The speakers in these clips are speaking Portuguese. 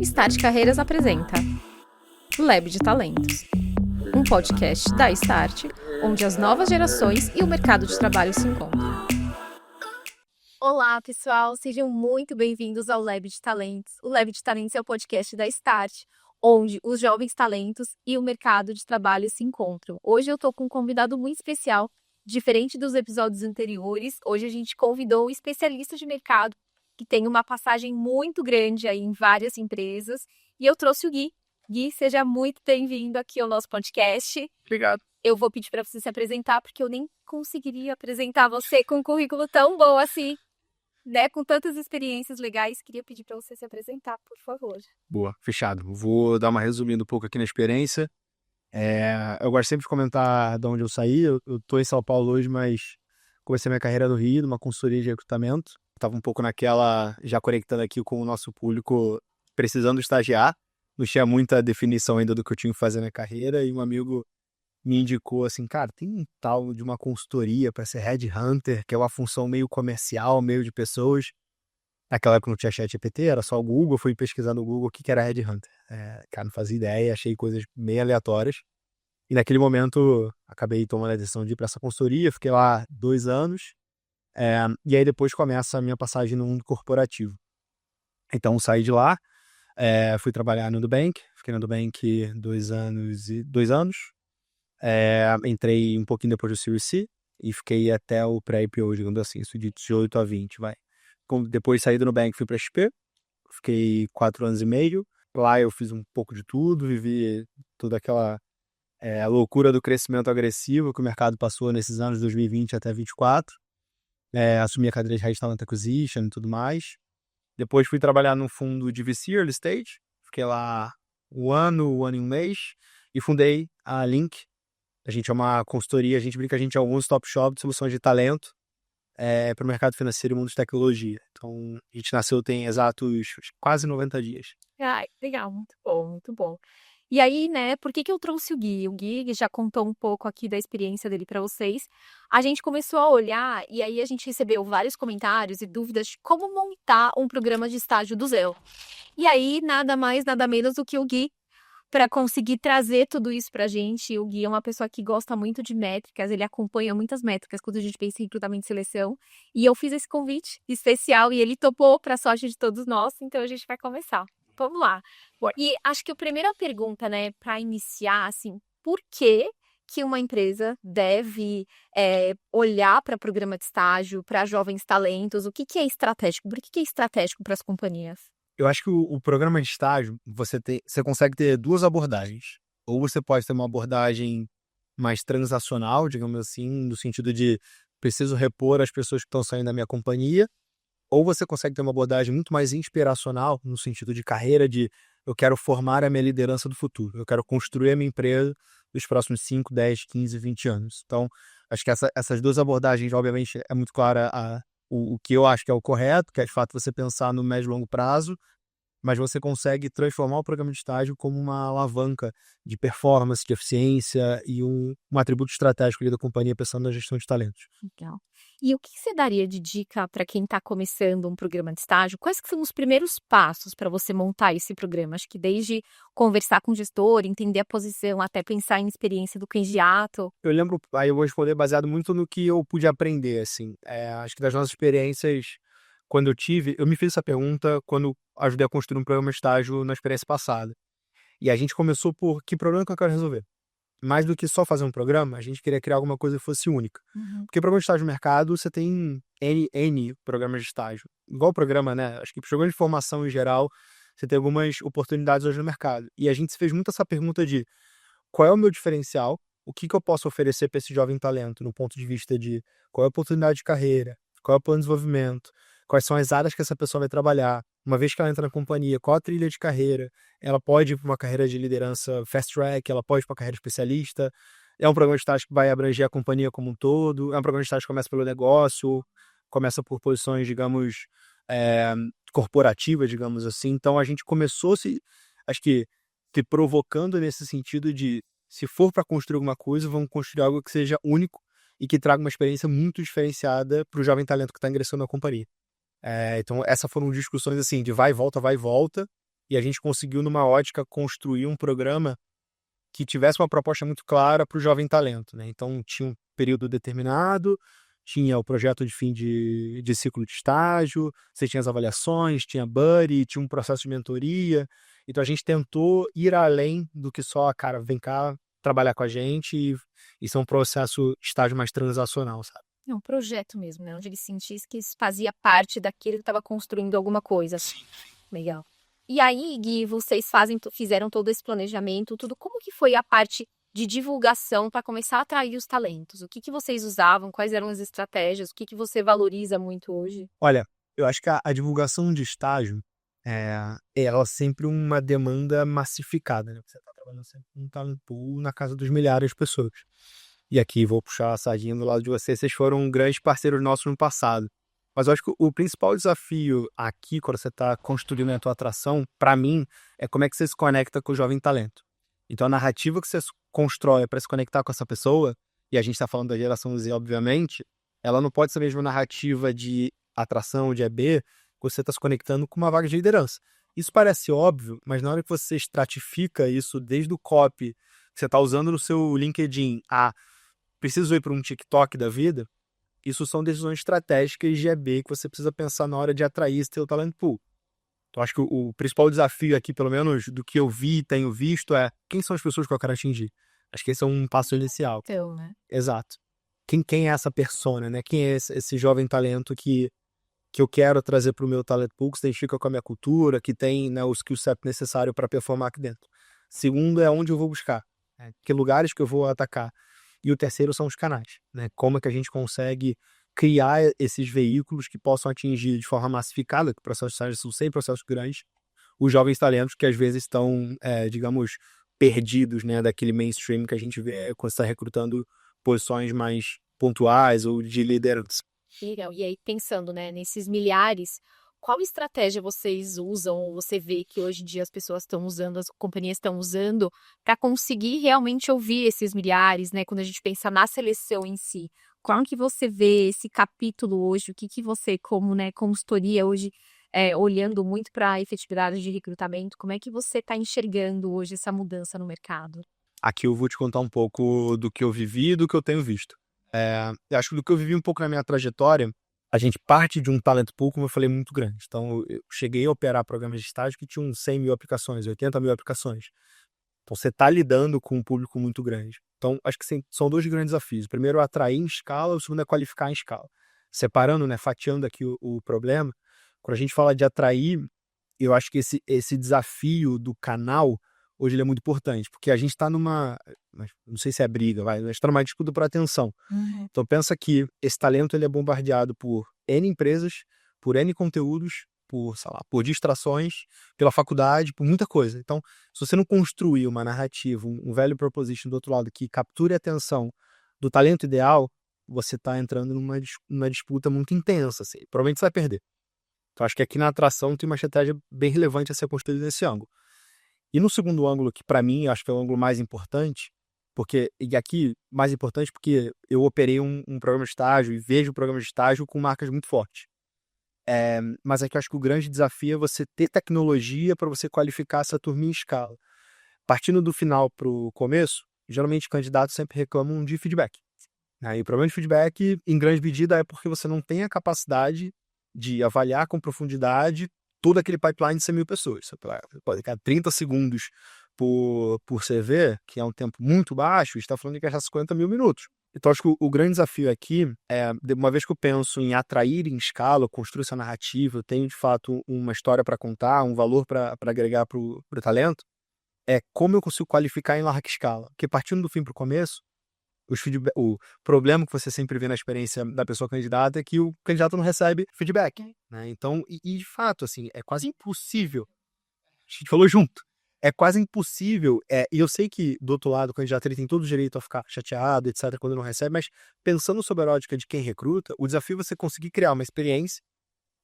Start Carreiras apresenta Lab de Talentos, um podcast da Start, onde as novas gerações e o mercado de trabalho se encontram. Olá, pessoal, sejam muito bem-vindos ao Lab de Talentos. O Lab de Talentos é o podcast da Start, onde os jovens talentos e o mercado de trabalho se encontram. Hoje eu estou com um convidado muito especial, diferente dos episódios anteriores. Hoje a gente convidou um especialista de mercado que tem uma passagem muito grande aí em várias empresas, e eu trouxe o Gui. Gui, seja muito bem-vindo aqui ao nosso podcast. Obrigado. Eu vou pedir para você se apresentar, porque eu nem conseguiria apresentar você com um currículo tão bom assim, né? Com tantas experiências legais. Queria pedir para você se apresentar, por favor. Boa, fechado. Vou dar uma resumida um pouco aqui na experiência. Eu gosto sempre de comentar de onde eu saí. Eu tô em São Paulo hoje, mas comecei minha carreira no Rio, numa consultoria de recrutamento. Estava um pouco naquela, já conectando aqui com o nosso público, precisando estagiar. Não tinha muita definição ainda do que eu tinha que fazer na carreira, e um amigo me indicou assim, cara, tem um tal de uma consultoria para ser headhunter, que é uma função meio comercial, meio de pessoas. Naquela época não tinha ChatGPT, era só o Google. Fui pesquisar no Google o que era headhunter. Cara, não fazia ideia, achei coisas meio aleatórias. E naquele momento, acabei tomando a decisão de ir para essa consultoria, fiquei lá 2 anos. E aí depois começa a minha passagem no mundo corporativo. Então saí de lá, fui trabalhar no Nubank, fiquei no Nubank 2 anos. Entrei um pouquinho depois do Series C e fiquei até o pré-IPO, digamos assim, isso de 18 a 20, vai. Depois saí do Nubank, fui para a XP, fiquei 4 anos e meio. Lá eu fiz um pouco de tudo, vivi toda aquela loucura do crescimento agressivo que o mercado passou nesses anos de 2020 até 2024. Assumi a cadeira de Head Talent Acquisition e tudo mais. Depois fui trabalhar num fundo de VC Early Stage, fiquei lá um ano e um mês, e fundei a Link. A gente é uma consultoria, a gente brinca, a gente é um one-stop shop de soluções de talento para o mercado financeiro e mundo de tecnologia. Então, a gente nasceu tem exatos quase 90 dias. Ai, legal, muito bom, muito bom. E aí, né, por que eu trouxe o Gui? O Gui já contou um pouco aqui da experiência dele para vocês. A gente começou a olhar e aí a gente recebeu vários comentários e dúvidas de como montar um programa de estágio do zero. E aí, nada mais, nada menos do que o Gui para conseguir trazer tudo isso pra gente. O Gui é uma pessoa que gosta muito de métricas, ele acompanha muitas métricas quando a gente pensa em recrutamento e seleção. E eu fiz esse convite especial e ele topou para sorte de todos nós, então a gente vai começar. Vamos lá. E acho que a primeira pergunta, né, para iniciar, assim, por que uma empresa deve olhar para programa de estágio, para jovens talentos? O que é estratégico? Por que é estratégico para as companhias? Eu acho que o programa de estágio, você consegue ter duas abordagens. Ou você pode ter uma abordagem mais transacional, digamos assim, no sentido de preciso repor as pessoas que estão saindo da minha companhia. Ou você consegue ter uma abordagem muito mais inspiracional, no sentido de carreira, de eu quero formar a minha liderança do futuro. Eu quero construir a minha empresa nos próximos 5, 10, 15, 20 anos. Então, acho que essas duas abordagens, obviamente, é muito clara o que eu acho que é o correto, que é de fato você pensar no médio e longo prazo, mas você consegue transformar o programa de estágio como uma alavanca de performance, de eficiência e um atributo estratégico ali da companhia pensando na gestão de talentos. Legal. E o que você daria de dica para quem está começando um programa de estágio? Quais que são os primeiros passos para você montar esse programa? Acho que desde conversar com o gestor, entender a posição, até pensar em experiência do candidato. Eu lembro, aí eu vou responder baseado muito no que eu pude aprender, assim. Acho que das nossas experiências, quando eu me fiz essa pergunta quando ajudei a construir um programa de estágio na experiência passada. E a gente começou por que problema que eu quero resolver. Mais do que só fazer um programa, a gente queria criar alguma coisa que fosse única. Uhum. Porque programa de estágio no mercado, você tem N programas de estágio. Igual o programa, né? Acho que programa de formação em geral, você tem algumas oportunidades hoje no mercado. E a gente se fez muito essa pergunta de qual é o meu diferencial, o que eu posso oferecer para esse jovem talento, no ponto de vista de qual é a oportunidade de carreira, qual é o plano de desenvolvimento, quais são as áreas que essa pessoa vai trabalhar. Uma vez que ela entra na companhia, qual a trilha de carreira? Ela pode ir para uma carreira de liderança fast track, ela pode ir para uma carreira especialista. É um programa de estágio que vai abranger a companhia como um todo. É um programa de estágio que começa pelo negócio, começa por posições, digamos, corporativas, digamos assim. Então a gente começou acho que, se provocando nesse sentido de, se for para construir alguma coisa, vamos construir algo que seja único e que traga uma experiência muito diferenciada para o jovem talento que está ingressando na companhia. Então essas foram discussões assim, de vai e volta, e a gente conseguiu, numa ótica, construir um programa que tivesse uma proposta muito clara para o jovem talento, né? Então, tinha um período determinado, tinha o projeto de fim de ciclo de estágio, você tinha as avaliações, tinha buddy, tinha um processo de mentoria. Então, a gente tentou ir além do que só, cara, vem cá trabalhar com a gente e isso é um processo, estágio mais transacional, sabe? É um projeto mesmo, né? Onde ele sentisse que isso fazia parte daquilo que estava construindo alguma coisa. Legal. E aí, Gui, vocês fizeram todo esse planejamento, tudo. Como que foi a parte de divulgação para começar a atrair os talentos? O que que vocês usavam? Quais eram as estratégias? O que que você valoriza muito hoje? Olha, eu acho que a divulgação de estágio ela é sempre uma demanda massificada, né? Você está trabalhando sempre com um talent pool na casa dos milhares de pessoas. E aqui vou puxar a sardinha do lado de vocês foram grandes parceiros nossos no passado. Mas eu acho que o principal desafio aqui, quando você está construindo a tua atração, para mim, é como é que você se conecta com o jovem talento. Então, a narrativa que você constrói para se conectar com essa pessoa, e a gente está falando da geração Z, obviamente, ela não pode ser a mesma narrativa de atração, de EB, que você está se conectando com uma vaga de liderança. Isso parece óbvio, mas na hora que você estratifica isso desde o copy que você está usando no seu LinkedIn preciso ir para um TikTok da vida, isso são decisões estratégicas de EB que você precisa pensar na hora de atrair esse teu talent pool. Então, acho que o principal desafio aqui, pelo menos do que eu vi e tenho visto, é quem são as pessoas que eu quero atingir. Acho que esse é um passo inicial. Então, né? Exato. Quem é essa persona, né? Quem é esse jovem talento que eu quero trazer para o meu talent pool, que se identifica com a minha cultura, que tem, né, o skill set necessário para performar aqui dentro. Segundo é onde eu vou buscar, né? Que lugares que eu vou atacar. E o terceiro são os canais, né? Como é que a gente consegue criar esses veículos que possam atingir de forma massificada, que processos são sempre processos grandes, os jovens talentos que às vezes estão, digamos, perdidos, né, daquele mainstream que a gente vê quando está recrutando posições mais pontuais ou de liderança. Legal. E aí, pensando, né, nesses milhares, qual estratégia vocês usam, ou você vê que hoje em dia as pessoas estão usando, as companhias estão usando, para conseguir realmente ouvir esses milhares, né? Quando a gente pensa na seleção em si. Como que você vê esse capítulo hoje? O que que você, como, né, consultoria hoje, olhando muito para a efetividade de recrutamento, como é que você está enxergando hoje essa mudança no mercado? Aqui eu vou te contar um pouco do que eu vivi e do que eu tenho visto. Eu acho que do que eu vivi um pouco na minha trajetória, a gente parte de um talent pool, como eu falei, muito grande. Então, eu cheguei a operar programas de estágio que tinham 100 mil aplicações, 80 mil aplicações. Então, você está lidando com um público muito grande. Então, acho que são dois grandes desafios. O primeiro é atrair em escala, o segundo é qualificar em escala. Separando, né, fatiando aqui o problema, quando a gente fala de atrair, eu acho que esse desafio do canal, hoje ele é muito importante, porque a gente está não sei se é briga, mas a gente está numa disputa por atenção. Então pensa que esse talento ele é bombardeado por N empresas, por N conteúdos, por, sei lá, por distrações, pela faculdade, por muita coisa. Então, se você não construir uma narrativa, um value proposition do outro lado que capture a atenção do talento ideal, você está entrando numa disputa muito intensa, assim. Provavelmente você vai perder. Então, acho que aqui na atração tem uma estratégia bem relevante a ser construída nesse ângulo. E no segundo ângulo, que para mim acho que é o ângulo mais importante, e aqui mais importante porque eu operei um programa de estágio e vejo programas de estágio com marcas muito fortes. Mas aqui eu acho que o grande desafio é você ter tecnologia para você qualificar essa turminha em escala. Partindo do final para o começo, geralmente candidatos sempre reclamam de feedback. Né? E o problema de feedback, em grande medida, é porque você não tem a capacidade de avaliar com profundidade todo aquele pipeline de 100 mil pessoas. Você pode ficar 30 segundos por CV, que é um tempo muito baixo, está falando de gastar 50 mil minutos. Então, acho que o grande desafio aqui é, uma vez que eu penso em atrair em escala, construir essa narrativa, eu tenho de fato uma história para contar, um valor para agregar para o talento, é como eu consigo qualificar em larga escala. Porque partindo do fim para o começo, o problema que você sempre vê na experiência da pessoa candidata é que o candidato não recebe feedback. Né? Então, de fato, assim, é quase impossível. A gente falou junto. É quase impossível, e eu sei que do outro lado o candidato ele tem todo o direito a ficar chateado, etc, quando não recebe, mas pensando sobre a ótica de quem recruta, o desafio é você conseguir criar uma experiência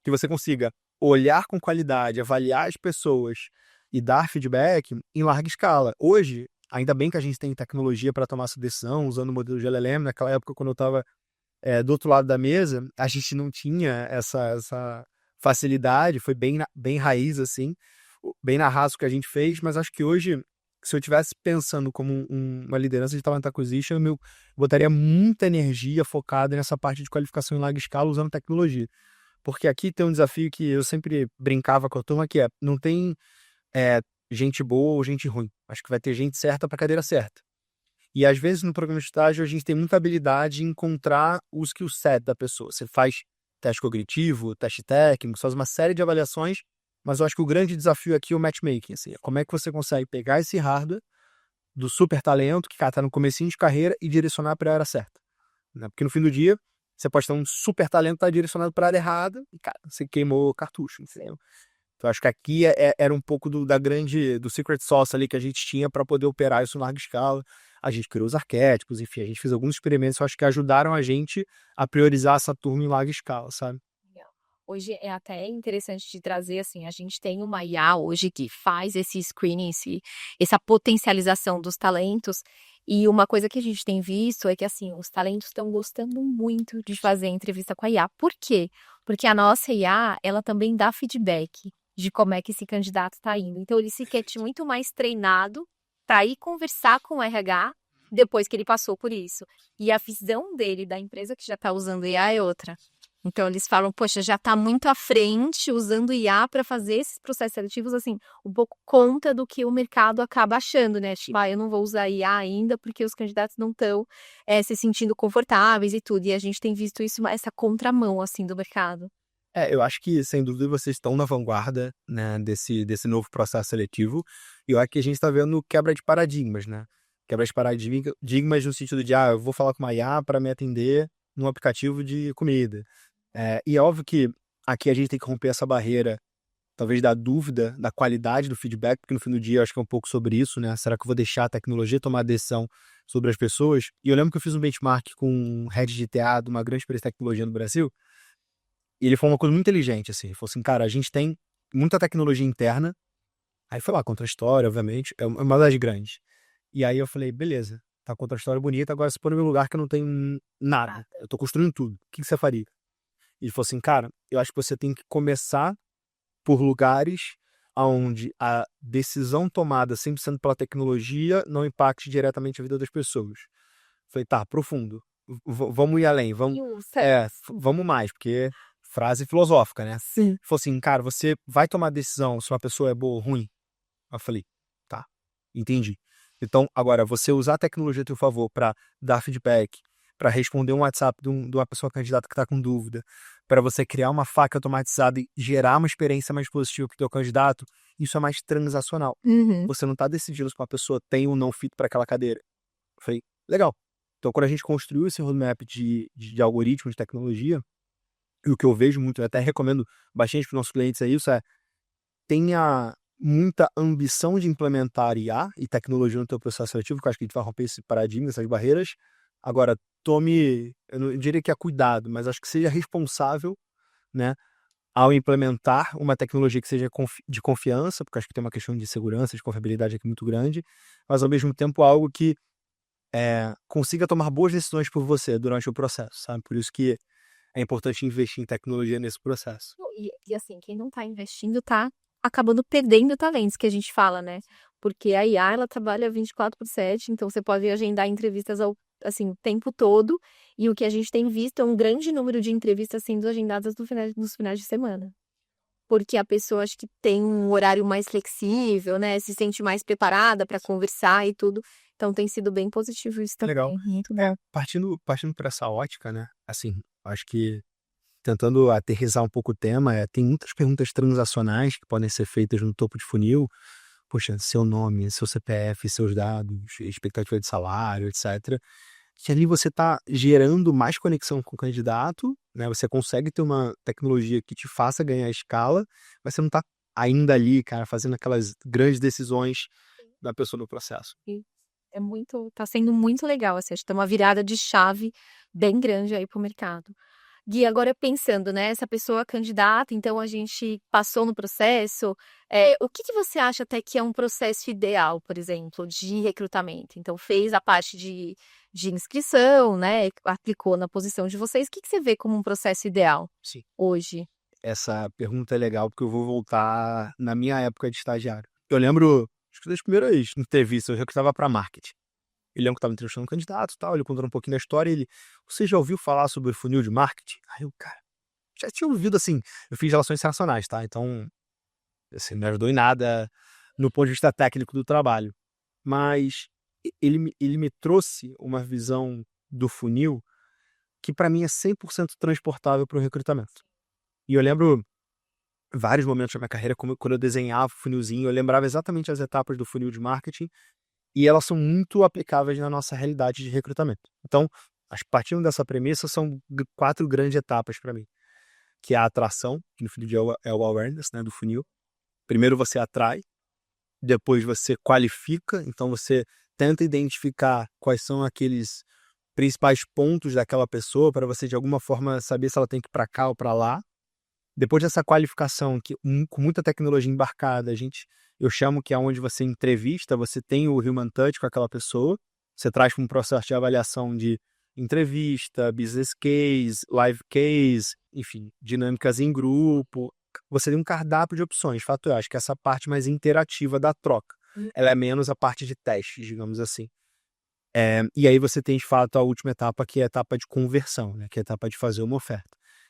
que você consiga olhar com qualidade, avaliar as pessoas e dar feedback em larga escala. Hoje, ainda bem que a gente tem tecnologia para tomar essa decisão, usando o modelo de LLM, naquela época quando eu estava do outro lado da mesa, a gente não tinha essa facilidade, foi bem raiz assim. bem na raça o que a gente fez, mas acho que hoje, se eu estivesse pensando como uma liderança de Talent Acquisition, eu botaria muita energia focada nessa parte de qualificação em larga escala usando tecnologia. Porque aqui tem um desafio que eu sempre brincava com a turma, que não tem gente boa ou gente ruim. Acho que vai ter gente certa para a cadeira certa. E às vezes no programa de estágio a gente tem muita habilidade em encontrar o skill set da pessoa. Você faz teste cognitivo, teste técnico, faz uma série de avaliações, mas eu acho que o grande desafio aqui é o matchmaking. Assim, como é que você consegue pegar esse hardware do super talento que está no comecinho de carreira e direcionar para a área certa. Né? Porque no fim do dia, você pode ter um super talento que está direcionado para a área errada e, cara, você queimou o cartucho. Entendeu? Então, acho que aqui era um pouco do secret sauce ali que a gente tinha para poder operar isso em larga escala. A gente criou os arquétipos, enfim, a gente fez alguns experimentos que eu acho que ajudaram a gente a priorizar essa turma em larga escala, sabe? Legal. Hoje é até interessante de trazer, assim, a gente tem uma IA hoje que faz esse screening, essa potencialização dos talentos, e uma coisa que a gente tem visto é que, assim, os talentos estão gostando muito de fazer entrevista com a IA. Por quê? Porque a nossa IA, ela também dá feedback de como é que esse candidato está indo. Então, ele se sente muito mais treinado para ir conversar com o RH depois que ele passou por isso. E a visão dele, da empresa que já está usando IA, é outra. Então, eles falam, poxa, já está muito à frente usando IA para fazer esses processos seletivos, assim, um pouco conta do que o mercado acaba achando, né? Tipo, eu não vou usar IA ainda porque os candidatos não estão se sentindo confortáveis e tudo. E a gente tem visto isso, essa contramão, assim, do mercado. Eu acho que, sem dúvida, vocês estão na vanguarda, né, desse novo processo seletivo. E eu acho que a gente está vendo quebra de paradigmas, né? Quebra de paradigmas no sentido de, eu vou falar com uma IA para me atender num aplicativo de comida. E é óbvio que aqui a gente tem que romper essa barreira, talvez da dúvida, da qualidade do feedback, porque no fim do dia eu acho que é um pouco sobre isso, né? Será que eu vou deixar a tecnologia tomar a decisão sobre as pessoas? E eu lembro que eu fiz um benchmark com um head de TA de uma grande empresa de tecnologia no Brasil, e ele falou uma coisa muito inteligente, assim. Ele falou assim, cara, a gente tem muita tecnologia interna. Aí foi lá, contra a história, obviamente. É uma das grandes. E aí eu falei, beleza, tá contra a história bonita, agora se põe no meu lugar que eu não tenho nada. Eu tô construindo tudo. O que você faria? E ele falou assim, cara, eu acho que você tem que começar por lugares onde a decisão tomada 100% pela tecnologia não impacte diretamente a vida das pessoas. Falei, tá, profundo. Vamos ir além, vamos mais, porque frase filosófica, né? Sim. Falou assim, cara, você vai tomar decisão se uma pessoa é boa ou ruim? Eu falei, tá, entendi. Então, agora, você usar a tecnologia a teu favor para dar feedback, para responder um WhatsApp de uma pessoa candidata que está com dúvida, para você criar uma faca automatizada e gerar uma experiência mais positiva para o teu candidato, isso é mais transacional. Uhum. Você não está decidindo se uma pessoa tem ou não fit para aquela cadeira. Eu falei, legal. Então, quando a gente construiu esse roadmap de algoritmos de tecnologia, e o que eu vejo muito, eu até recomendo bastante para os nossos clientes isso, tenha muita ambição de implementar IA e tecnologia no teu processo seletivo, que eu acho que a gente vai romper esse paradigma, essas barreiras. Agora, eu não diria que é cuidado, mas acho que seja responsável, né, ao implementar uma tecnologia que seja de confiança, porque acho que tem uma questão de segurança, de confiabilidade aqui muito grande, mas ao mesmo tempo algo que consiga tomar boas decisões por você durante o processo, sabe? Por isso que é importante investir em tecnologia nesse processo. E assim, quem não tá investindo tá acabando perdendo talentos, que a gente fala, né? Porque a IA, ela trabalha 24/7, então você pode agendar entrevistas assim, o tempo todo, e o que a gente tem visto é um grande número de entrevistas sendo agendadas nos finais de semana. Porque a pessoa acho que tem um horário mais flexível, né? Se sente mais preparada para conversar e tudo. Então tem sido bem positivo isso também. Legal. Muito bom. Partindo por essa ótica, né? Assim, acho que tentando aterrissar um pouco o tema, tem muitas perguntas transacionais que podem ser feitas no topo de funil. Poxa, seu nome, seu CPF, seus dados, expectativa de salário, etc. Que ali você está gerando mais conexão com o candidato, né? Você consegue ter uma tecnologia que te faça ganhar escala, mas você não está ainda ali, cara, fazendo aquelas grandes decisões da pessoa no processo. Tá sendo muito legal, assim, acho que tem uma virada de chave bem grande aí pro mercado. Gui, agora pensando, né, essa pessoa candidata, então a gente passou no processo, o que você acha até que é um processo ideal, por exemplo, de recrutamento? Então fez a parte de inscrição, né, aplicou na posição de vocês, o que você vê como um processo ideal Sim. hoje? essa pergunta é legal, porque eu vou voltar na minha época de estagiário. Eu lembro, acho que das primeiras entrevistas, eu recrutava para marketing. Eu lembro que estava entrevistando um candidato e tal, ele contando um pouquinho da história, e ele, você já ouviu falar sobre o funil de marketing? Aí eu, cara, já tinha ouvido, assim, eu fiz relações internacionais, tá? Então, assim, não me ajudou em nada no ponto de vista técnico do trabalho. Mas ele me trouxe uma visão do funil que para mim é 100% transportável para o recrutamento. E eu lembro vários momentos da minha carreira, quando eu desenhava o funilzinho, eu lembrava exatamente as etapas do funil de marketing e elas são muito aplicáveis na nossa realidade de recrutamento. Então, partindo dessa premissa, são 4 grandes etapas para mim, que é a atração, que no funil é o awareness, né, do funil. Primeiro você atrai, depois você qualifica, então você tenta identificar quais são aqueles principais pontos daquela pessoa para você de alguma forma saber se ela tem que ir para cá ou para lá. Depois dessa qualificação, que com muita tecnologia embarcada, eu chamo que é onde você entrevista, você tem o human touch com aquela pessoa, você traz para um processo de avaliação de entrevista, business case, live case, enfim, dinâmicas em grupo. Você tem um cardápio de opções. Fato, eu acho que essa parte mais interativa da troca, ela é menos a parte de testes, digamos assim. E aí você tem, de fato, a última etapa, que é a etapa de conversão, né? Que é a etapa de fazer uma oferta.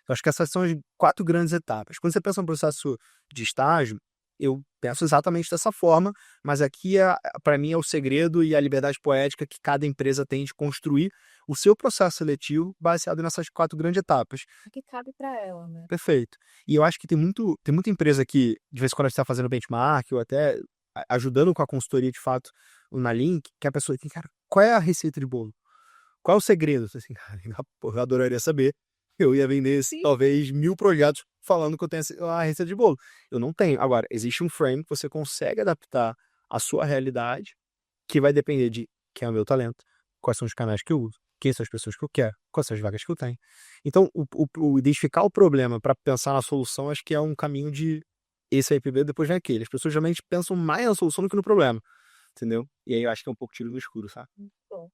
Eu acho que essas são as 4 grandes etapas. Quando você pensa no processo de estágio, eu penso exatamente dessa forma, mas aqui, para mim, é o segredo e a liberdade poética que cada empresa tem de construir o seu processo seletivo baseado nessas 4 grandes etapas. O que cabe para ela, né? Perfeito. E eu acho que tem muita empresa que, de vez em quando a gente está fazendo benchmark ou até ajudando com a consultoria, de fato, na Link, que a pessoa tem, cara, qual é a receita de bolo? Qual é o segredo? Assim, cara, eu adoraria saber. Eu ia vender Sim. talvez 1000 projetos falando que eu tenho a receita de bolo. Eu não tenho. Agora, existe um frame que você consegue adaptar à sua realidade, que vai depender de quem é o meu talento, quais são os canais que eu uso, quem são as pessoas que eu quero, quais são as vagas que eu tenho. Então, o identificar o problema para pensar na solução, acho que é um caminho de esse aí primeiro, depois vem aquele. As pessoas geralmente pensam mais na solução do que no problema, entendeu? E aí eu acho que é um pouco tiro no escuro, sabe? Muito bom.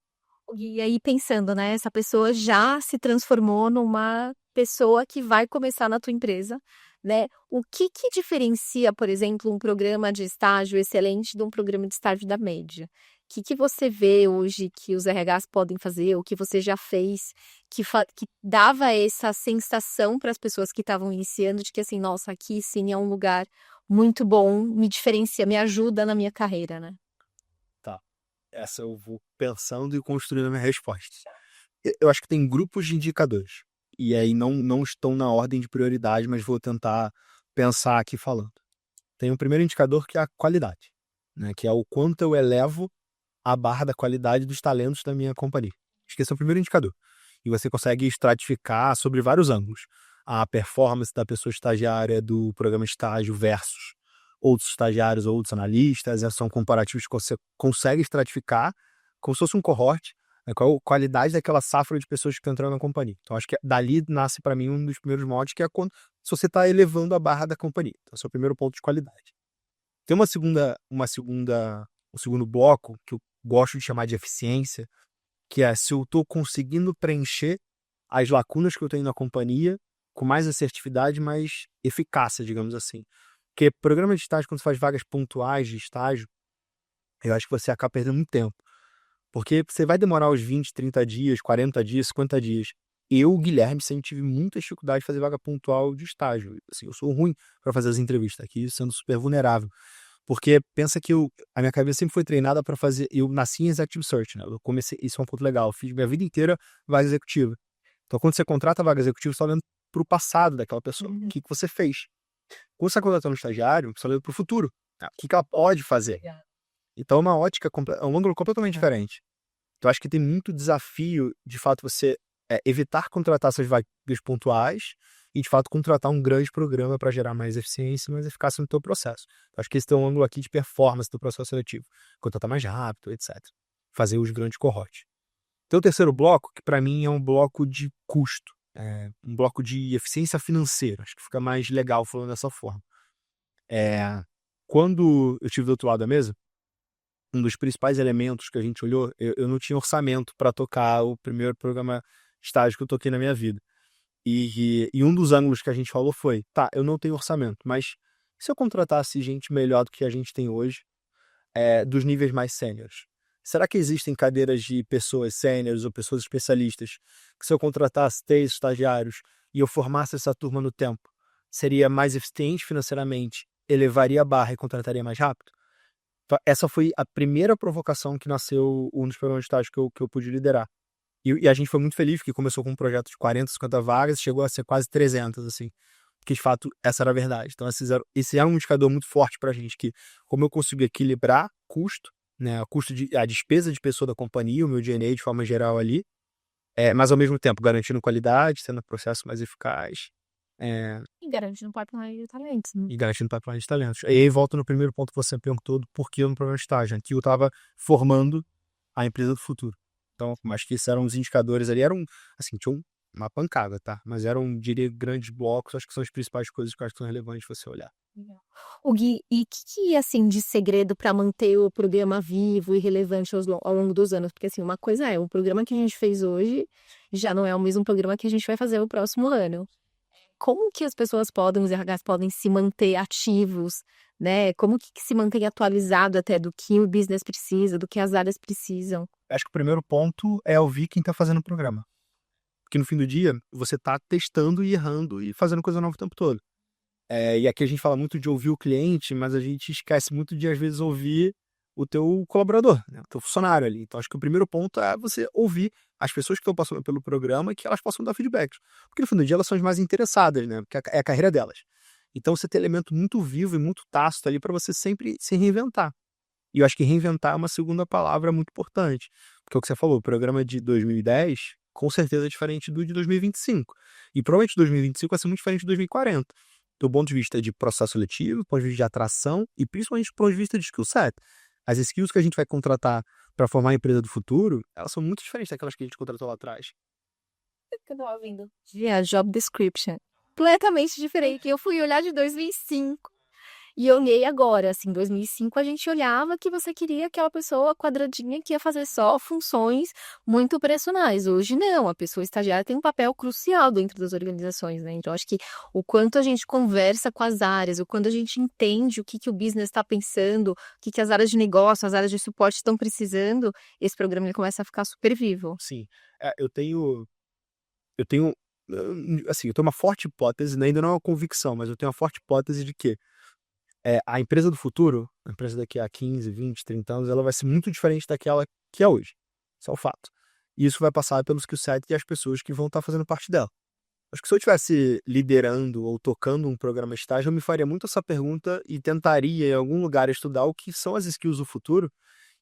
E aí pensando, né, essa pessoa já se transformou numa pessoa que vai começar na tua empresa, né? O que que diferencia, por exemplo, um programa de estágio excelente de um programa de estágio da média? O que que você vê hoje que os RHs podem fazer, ou que você já fez, que dava essa sensação para as pessoas que estavam iniciando de que assim, nossa, aqui sim é um lugar muito bom, me diferencia, me ajuda na minha carreira, né? Tá. Essa eu vou pensando e construindo a minha resposta. Eu acho que tem grupos de indicadores. E aí não estão na ordem de prioridade, mas vou tentar pensar aqui falando. Tem um primeiro indicador que é a qualidade, né? Que é o quanto eu elevo a barra da qualidade dos talentos da minha companhia. Acho que esse é o primeiro indicador. E você consegue estratificar sobre vários ângulos. A performance da pessoa estagiária do programa de estágio versus outros estagiários ou outros analistas. Esses são comparativos que você consegue estratificar como se fosse um cohort, né, qual a qualidade daquela safra de pessoas que estão entrando na companhia. Então, acho que dali nasce para mim um dos primeiros modos, que é quando se você está elevando a barra da companhia. Então, esse é o primeiro ponto de qualidade. Tem um segundo bloco, que eu gosto de chamar de eficiência, que é se eu estou conseguindo preencher as lacunas que eu tenho na companhia com mais assertividade, mais eficácia, digamos assim. Porque programa de estágio, quando você faz vagas pontuais de estágio, eu acho que você acaba perdendo muito tempo. Porque você vai demorar os 20, 30 dias, 40 dias, 50 dias. Eu, Guilherme, sempre tive muita dificuldade de fazer vaga pontual de estágio. Assim, eu sou ruim para fazer as entrevistas aqui, sendo super vulnerável. Porque pensa que a minha cabeça sempre foi treinada para fazer. Eu nasci em Executive Search, né? Eu comecei, isso é um ponto legal. Eu fiz minha vida inteira vaga executiva. Então, quando você contrata a vaga executiva, você está olhando para o passado daquela pessoa. O que você fez? Quando você está contratando um estagiário, você está olhando para o futuro. Né? O que ela pode fazer? Então, é uma ótica, é um ângulo completamente diferente. Então, acho que tem muito desafio, de fato, você evitar contratar essas vagas pontuais e, de fato, contratar um grande programa para gerar mais eficiência e mais eficácia no teu processo. Então, acho que esse tem um ângulo aqui de performance do processo seletivo. Contratar mais rápido, etc. Fazer os grandes cohortes. Tem o terceiro bloco, que para mim é um bloco de custo. Um bloco de eficiência financeira. Acho que fica mais legal falando dessa forma. Quando eu estive do outro lado da mesa, um dos principais elementos que a gente olhou, eu não tinha orçamento para tocar o primeiro programa estágio que eu toquei na minha vida. E um dos ângulos que a gente falou foi, tá, eu não tenho orçamento, mas se eu contratasse gente melhor do que a gente tem hoje, dos níveis mais sêniores? Será que existem cadeiras de pessoas sêniores ou pessoas especialistas que se eu contratasse 3 estagiários e eu formasse essa turma no tempo, seria mais eficiente financeiramente, elevaria a barra e contrataria mais rápido? Essa foi a primeira provocação que nasceu um dos programas de estágio que eu pude liderar. E a gente foi muito feliz, porque começou com um projeto de 40, 50 vagas, chegou a ser quase 300, assim. Porque, de fato, essa era a verdade. Então, esse era um indicador muito forte pra gente, que como eu consigo equilibrar custo, né, a despesa de pessoa da companhia, o meu G&A de forma geral ali, mas ao mesmo tempo garantindo qualidade, sendo um processo mais eficaz, E garantindo um pipeline de talentos, né? e garantindo pipeline de talentos. E aí volto no primeiro ponto que você perguntou do porquê no programa de estágio, que eu estava formando a empresa do futuro. Então, acho que esses eram os indicadores ali, assim, tinha uma pancada, tá? Mas eram, diria, grandes blocos, acho que são as principais coisas que eu acho que são relevantes você olhar. Legal. O Gui, e o que, assim, de segredo para manter o programa vivo e relevante ao longo dos anos? Porque, assim, uma coisa o programa que a gente fez hoje já não é o mesmo programa que a gente vai fazer o próximo ano. Como que as pessoas podem, os RHs podem se manter ativos, né? Como que se mantém atualizado até do que o business precisa, do que as áreas precisam? Acho que o primeiro ponto é ouvir quem está fazendo o programa. Porque no fim do dia, você está testando e errando e fazendo coisa nova o tempo todo. E aqui a gente fala muito de ouvir o cliente, mas a gente esquece muito de, às vezes, ouvir o teu colaborador, né? O teu funcionário ali. Então, acho que o primeiro ponto é você ouvir as pessoas que estão passando pelo programa e que elas possam dar feedbacks. Porque no fim do dia elas são as mais interessadas, né? Porque é a carreira delas. Então, você tem elemento muito vivo e muito tácito ali para você sempre se reinventar. E eu acho que reinventar é uma segunda palavra muito importante. Porque é o que você falou, o programa de 2010 com certeza é diferente do de 2025. E provavelmente 2025 vai ser muito diferente de 2040. Do ponto de vista de processo seletivo, do ponto de vista de atração e principalmente do ponto de vista de skill set. As skills que a gente vai contratar para formar a empresa do futuro, elas são muito diferentes daquelas que a gente contratou lá atrás. Que eu tava vendo. A job description. Completamente diferente. Eu fui olhar de 2005 e eu olhei agora, assim, 2005 a gente olhava que você queria aquela pessoa quadradinha que ia fazer só funções muito operacionais. Hoje não, a pessoa estagiária tem um papel crucial dentro das organizações, né? Então acho que o quanto a gente conversa com as áreas, o quanto a gente entende o que o business está pensando, o que as áreas de negócio, as áreas de suporte estão precisando, esse programa ele começa a ficar super vivo. Sim, eu tenho, assim, eu tenho uma forte hipótese, né, ainda não é uma convicção, mas eu tenho uma forte hipótese de que a empresa do futuro, a empresa daqui a 15, 20, 30 anos, ela vai ser muito diferente daquela que é hoje. Isso é um fato. E isso vai passar pelos skill set e as pessoas que vão estar fazendo parte dela. Acho que se eu estivesse liderando ou tocando um programa estágio, eu me faria muito essa pergunta e tentaria em algum lugar estudar o que são as skills do futuro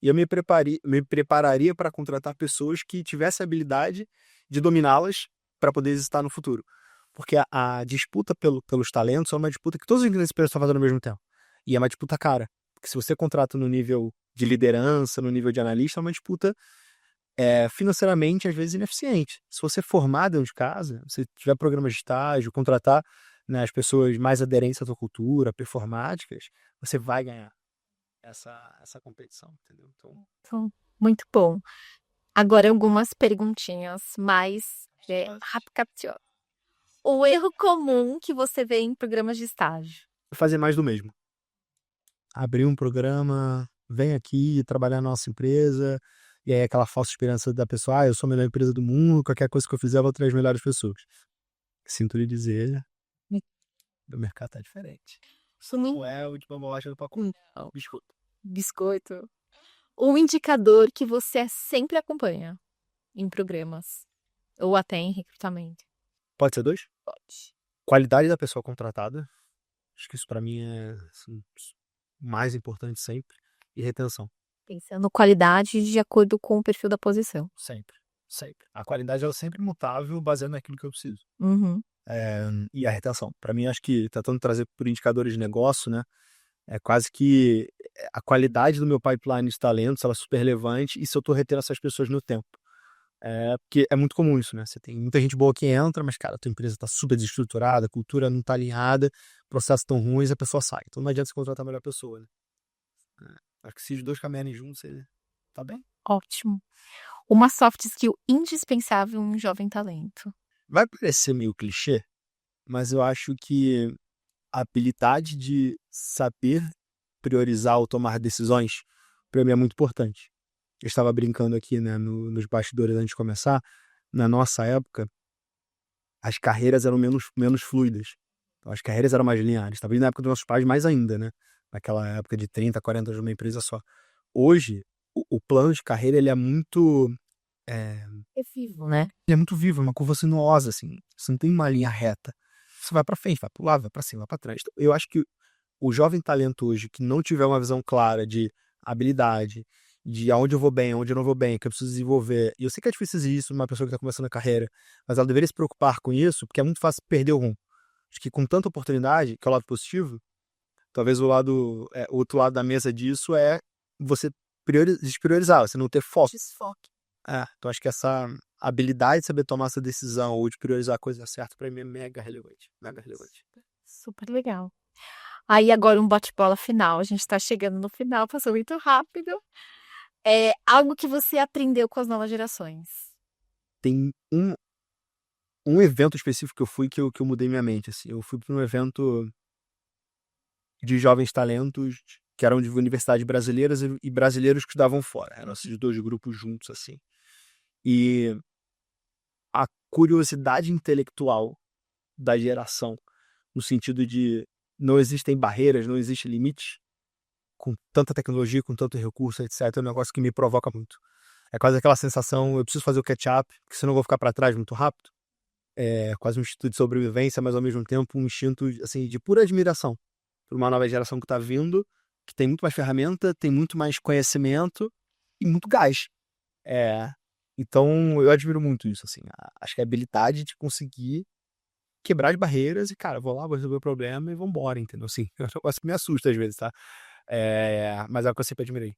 e eu me prepararia para contratar pessoas que tivessem a habilidade de dominá-las para poder existir no futuro. Porque a disputa pelos talentos é uma disputa que todos os ingredientes estão fazendo ao mesmo tempo. E é uma disputa cara. Porque se você contrata no nível de liderança, no nível de analista, é uma disputa financeiramente, às vezes, ineficiente. Se você formar dentro de casa, se tiver programas de estágio, contratar, né, as pessoas mais aderentes à tua cultura, performáticas, você vai ganhar essa competição, entendeu? Então, muito bom. Agora algumas perguntinhas mais rápido. O erro comum que você vê em programas de estágio. Fazer mais do mesmo. Abrir um programa, vem aqui trabalhar na nossa empresa, e aí aquela falsa esperança da pessoa, eu sou a melhor empresa do mundo, qualquer coisa que eu fizer eu vou trazer as melhores pessoas. Sinto lhe dizer, o mercado tá diferente. Não é a última bolacha do pacote. Não. Biscoito. Biscoito. Um indicador que você sempre acompanha em programas ou até em recrutamento. Pode ser 2? Pode. Qualidade da pessoa contratada. Acho que isso pra mim é assim, o mais importante sempre. E retenção. Pensando qualidade de acordo com o perfil da posição. Sempre. Sempre. A qualidade ela é sempre mutável, baseada naquilo que eu preciso. Uhum. E a retenção. Para mim, acho que tentando trazer por indicadores de negócio, né? É quase que a qualidade do meu pipeline de talentos ela é super relevante e se eu tô retendo essas pessoas no tempo. Porque é muito comum isso, né? Você tem muita gente boa que entra, mas, cara, a tua empresa tá super desestruturada, a cultura não tá alinhada, processos tão ruins, a pessoa sai. Então não adianta você contratar a melhor pessoa, né? Acho que se os dois caminharem juntos, você tá bem. Ótimo. Uma soft skill indispensável em um jovem talento. vai parecer meio clichê, mas eu acho que a habilidade de saber priorizar ou tomar decisões, para mim é muito importante. Eu estava brincando aqui, né, nos bastidores antes de começar, na nossa época, as carreiras eram menos fluidas. Então, as carreiras eram mais lineares. Talvez na época dos nossos pais mais ainda, né? Naquela época de 30, 40 anos numa empresa só. Hoje, o plano de carreira, ele é muito... É, É vivo, né? ele é muito vivo, é uma curva sinuosa, assim. Você não tem uma linha reta. Você vai pra frente, vai pro lado, vai pra cima, vai pra trás. Então, eu acho que o jovem talento hoje que não tiver uma visão clara de habilidade, de aonde eu vou bem, aonde eu não vou bem, que eu preciso desenvolver. E eu sei que é difícil isso numa pessoa que está começando a carreira, mas ela deveria se preocupar com isso, porque é muito fácil perder o rumo. Acho que com tanta oportunidade, que é o lado positivo, talvez o outro lado da mesa disso é você despriorizar, você não ter foco. Desfoque. Então acho que essa habilidade de saber tomar essa decisão ou de priorizar a coisa certa, para mim é mega relevante. Mega relevante. Super legal. Aí agora um bate-bola final. A gente tá chegando no final, passou muito rápido. É algo que você aprendeu com as novas gerações. Tem um evento específico que eu fui que eu mudei minha mente, assim. Eu fui para um evento de jovens talentos que eram de universidades brasileiras e brasileiros que estudavam fora. Eram esses dois grupos juntos, assim. E a curiosidade intelectual da geração, no sentido de não existem barreiras, não existe limite, com tanta tecnologia, com tanto recurso, etc., é um negócio que me provoca muito. É quase aquela sensação, eu preciso fazer o catch-up, porque senão eu vou ficar para trás muito rápido. É quase um instinto de sobrevivência, mas ao mesmo tempo um instinto assim, de pura admiração por uma nova geração que está vindo, que tem muito mais ferramenta, tem muito mais conhecimento e muito gás. Então eu admiro muito isso, assim. Acho que a habilidade de conseguir quebrar as barreiras e, cara, vou lá, vou resolver o problema e vambora, entendeu? Assim, é um negócio que me assusta às vezes, tá? Mas é o que eu sempre admirei.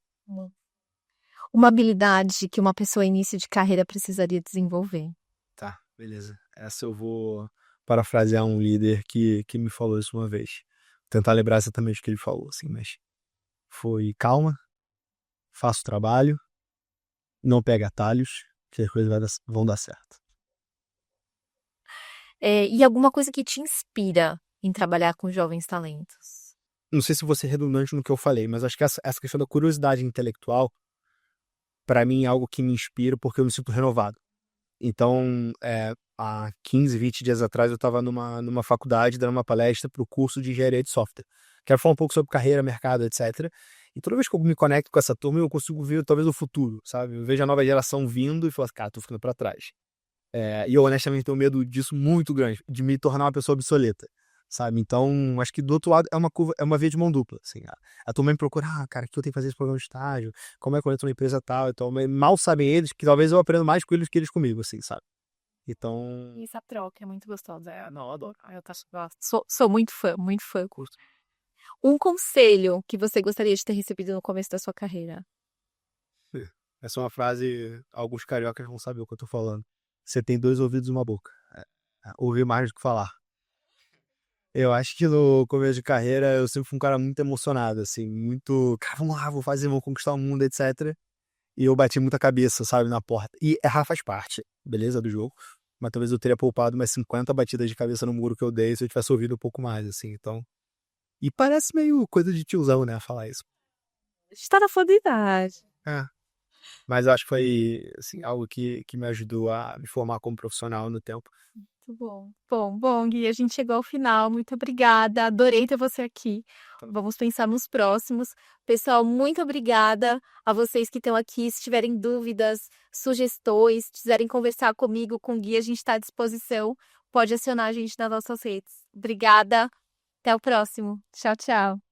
Uma habilidade que uma pessoa em início de carreira precisaria desenvolver. Tá, beleza. Essa eu vou parafrasear um líder que me falou isso uma vez. Tentar lembrar exatamente o que ele falou, assim, mas foi calma, faça o trabalho, não pega atalhos, que as coisas vão dar certo. E alguma coisa que te inspira em trabalhar com jovens talentos? Não sei se vou ser redundante no que eu falei, mas acho que essa questão da curiosidade intelectual, para mim, é algo que me inspira porque eu me sinto renovado. Então, há 15, 20 dias atrás, eu estava numa faculdade dando uma palestra para o curso de engenharia de software. Quero falar um pouco sobre carreira, mercado, etc. E toda vez que eu me conecto com essa turma, eu consigo ver talvez o futuro, sabe? Eu vejo a nova geração vindo e falo assim, cara, tô ficando para trás. E eu honestamente tenho medo disso muito grande, de me tornar uma pessoa obsoleta, sabe? Então, acho que do outro lado é uma curva, é uma via de mão dupla, assim. A turma me procura, cara, o que eu tenho que fazer esse programa de estágio? Como é que eu entro numa empresa tal? Então, mal sabem eles que talvez eu aprenda mais com eles que eles comigo, assim, sabe? Então, Essa troca é muito gostosa. não, eu adoro. Eu gosto. Sou muito fã, muito fã. Curto. Um conselho que você gostaria de ter recebido no começo da sua carreira? Essa é uma frase, alguns cariocas vão saber o que eu tô falando. Você tem 2 ouvidos e uma boca. Ouvir mais do que falar. Eu acho que no começo de carreira eu sempre fui um cara muito emocionado, assim, muito, cara, vamos lá, vou fazer, vou conquistar o mundo, etc. E eu bati muita cabeça, sabe, na porta. E errar faz parte, beleza, do jogo. Mas talvez eu teria poupado umas 50 batidas de cabeça no muro que eu dei se eu tivesse ouvido um pouco mais, assim, então. E parece meio coisa de tiozão, né, falar isso. Está na flor da idade. É. Mas eu acho que foi, assim, algo que me ajudou a me formar como profissional no tempo. Muito bom. Bom, Gui, a gente chegou ao final. Muito obrigada. Adorei ter você aqui. Vamos pensar nos próximos. Pessoal, muito obrigada a vocês que estão aqui. Se tiverem dúvidas, sugestões, quiserem conversar comigo, com o Gui, a gente está à disposição. Pode acionar a gente nas nossas redes. Obrigada. Até o próximo. Tchau, tchau.